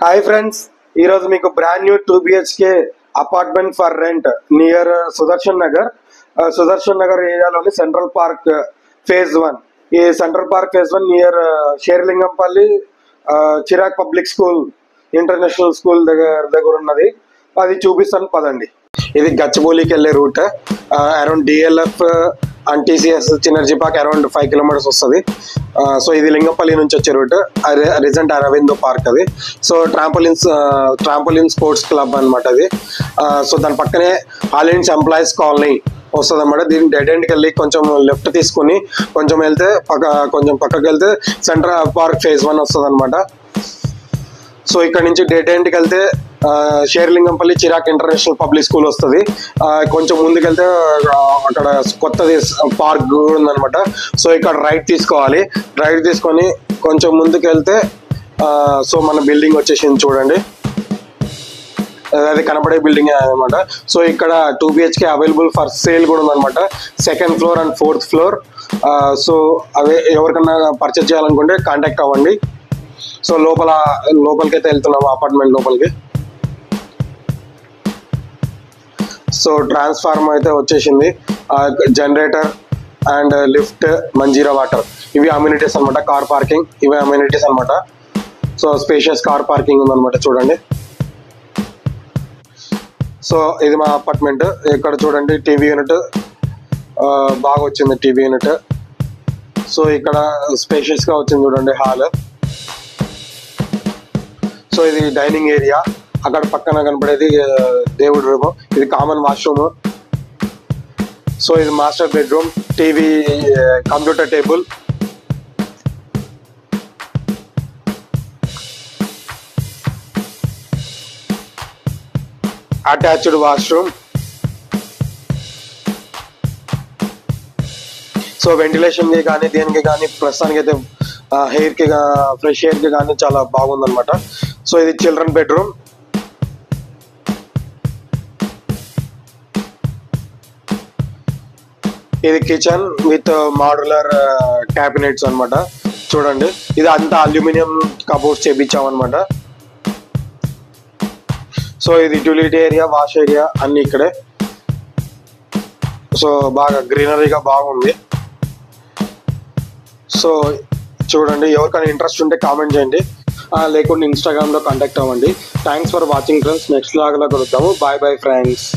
Hi friends, ఈరోజు మీకు brand new 2 BHK apartment for rent near Sudarshan Nagar ఏరియాలోని సెంట్రల్ పార్క్ ఫేజ్ 1. ఈ central park phase 1 near Serilingampally Chirag public school international school దగ్గర ఉన్నది. అది చూపిస్తాను పదండి. ఇది గచ్చిబౌలికి వెళ్ళే route. Around DLF and TCS synergy park around 5 kilometers వస్తుంది. సో ఇది లింగంపల్లి నుంచి వచ్చే రూట్. రిజెంట్ అరవిందో పార్క్ అది. సో ట్రాంపోలిన్ స్పోర్ట్స్ క్లబ్ అనమాట అది. సో దాని పక్కనే హాలిడేస్ ఎంప్లాయీస్ కాలనీ వస్తుంది అనమాట. దీన్ని డెడ్ ఎండ్కి వెళ్ళి కొంచెం లెఫ్ట్ తీసుకుని కొంచెం వెళ్తే పక్కకి వెళ్తే సెంట్రల్ పార్క్ ఫేజ్ 1 వస్తుంది అనమాట. సో ఇక్కడ నుంచి డెడ్ ఎండ్కి వెళ్తే షేర్లింగంపల్లి చిరాక్ ఇంటర్నేషనల్ పబ్లిక్ స్కూల్ వస్తుంది. కొంచెం ముందుకెళ్తే అక్కడ కొత్తది పార్క్ కూడా ఉందనమాట. సో ఇక్కడ రైట్ తీసుకోవాలి. రైట్ తీసుకొని కొంచెం ముందుకెళ్తే సో మన బిల్డింగ్ వచ్చేసింది చూడండి. అది కనపడే బిల్డింగ్ అనమాట. సో ఇక్కడ 2 BHK అవైలబుల్ ఫర్ సేల్ కూడా ఉందన్నమాట. 2nd floor and 4th floor. So అవే ఎవరికన్నా పర్చేజ్ చేయాలనుకుంటే కాంటాక్ట్ అవ్వండి. సో లోపలికైతే వెళ్తున్నాము, అపార్ట్మెంట్ లోపలికి. సో ట్రాన్స్ఫార్మర్ అయితే వచ్చేసింది, generator and lift, Manjira water, ఇవి అమ్యూనిటీస్ అనమాట. కార్ పార్కింగ్, ఇవి అమ్యూనిటీస్ అనమాట. సో స్పేషియస్ కార్ పార్కింగ్ ఉందన్నమాట చూడండి. సో ఇది మా అపార్ట్మెంట్. ఇక్కడ చూడండి టీవీ యూనిట్ బాగా వచ్చింది, టీవీ యూనిట్. సో ఇక్కడ స్పేషియస్గా వచ్చింది చూడండి హాల్. సో ఇది డైనింగ్ ఏరియా. అక్కడ పక్కన కనపడేది దేవుడి రూమ్. ఇది కామన్ వాష్రూమ్. సో ఇది master bedroom, TV, computer table. Attached washroom. So వెంటిలేషన్కి కానీ దేనికి కానీ ప్రస్తుతానికి అయితే హెయిర్కి ఫ్రెష్ ఎయిర్కి కానీ చాలా బాగుందన్నమాట. సో ఇది చిల్డ్రన్ బెడ్రూమ్. ఇది కిచెన్ విత్ మాడ్యులర్ క్యాబినెట్స్ అనమాట చూడండి. ఇది అంతా అల్యూమినియం కబోర్డ్స్ చేపించామన్నమాట. సో ఇది యూటిలిటీ ఏరియా, వాష్ ఏరియా అన్ని ఇక్కడే. సో బాగా గ్రీనరీగా బాగుంది. సో చూడండి, ఎవరికైనా ఇంట్రెస్ట్ ఉంటే కామెంట్ చేయండి, లేకుంటే ఇన్స్టాగ్రామ్లో కాంటాక్ట్ అవ్వండి. Thanks for watching friends. Next లాగా కలుద్దాము. Bye friends.